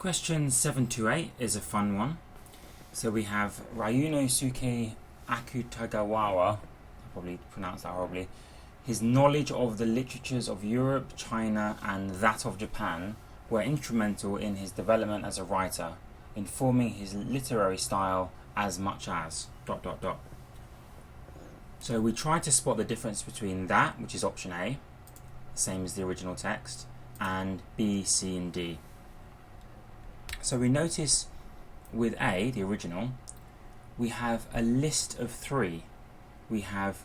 Question 728 is a fun one. So we have Ryunosuke Akutagawa, I probably pronounced that horribly. His knowledge of the literatures of Europe, China and that of Japan were instrumental in his development as a writer, informing his literary style as much as ... So we tried to spot the difference between that, which is option A, same as the original text, and B, C and D. So we notice with A, the original, we have a list of three. We have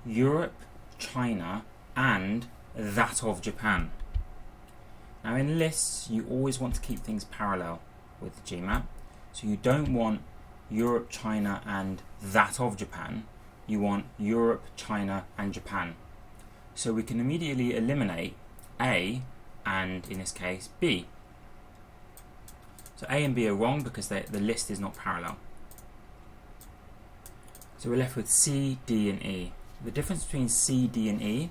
Europe, China and that of Japan. Now in lists you always want to keep things parallel with the GMAT. So you don't want Europe, China and that of Japan. You want Europe, China and Japan. So we can immediately eliminate A and, in this case, B. So A and B are wrong because the list is not parallel. So we're left with C, D and E. The difference between C, D and E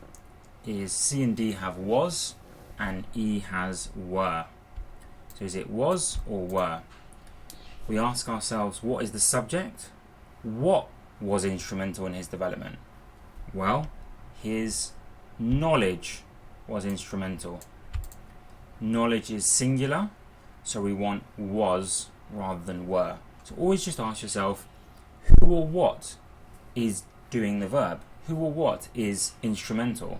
is C and D have was and E has were. So is it was or were? We ask ourselves, what is the subject? What was instrumental in his development? Well, his knowledge was instrumental. Knowledge is singular, so we want was rather than were. So always just ask yourself, who or what is doing the verb? Who or what is instrumental?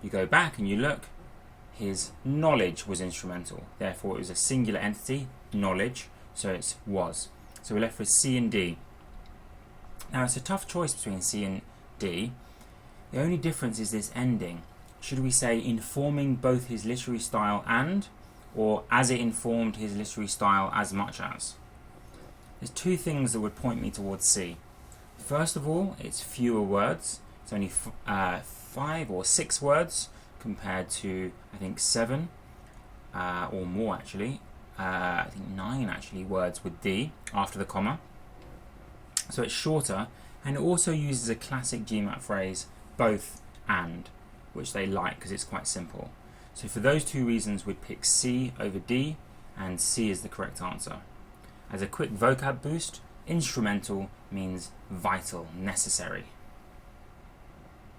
You go back and you look, his knowledge was instrumental. Therefore it was a singular entity, knowledge, so it's was. So we're left with C and D. Now it's a tough choice between C and D. The only difference is this ending. Should we say informing both his literary style and, or as it informed his literary style as much as? There's two things that would point me towards C. First of all, it's fewer words. It's only 5 or 6 words compared to, I think, 7 or more actually. I think 9 actually words with D after the comma. So it's shorter, and it also uses a classic GMAT phrase, both and, which they like because it's quite simple. So for those two reasons we'd pick C over D, and C is the correct answer. As a quick vocab boost, instrumental means vital, necessary.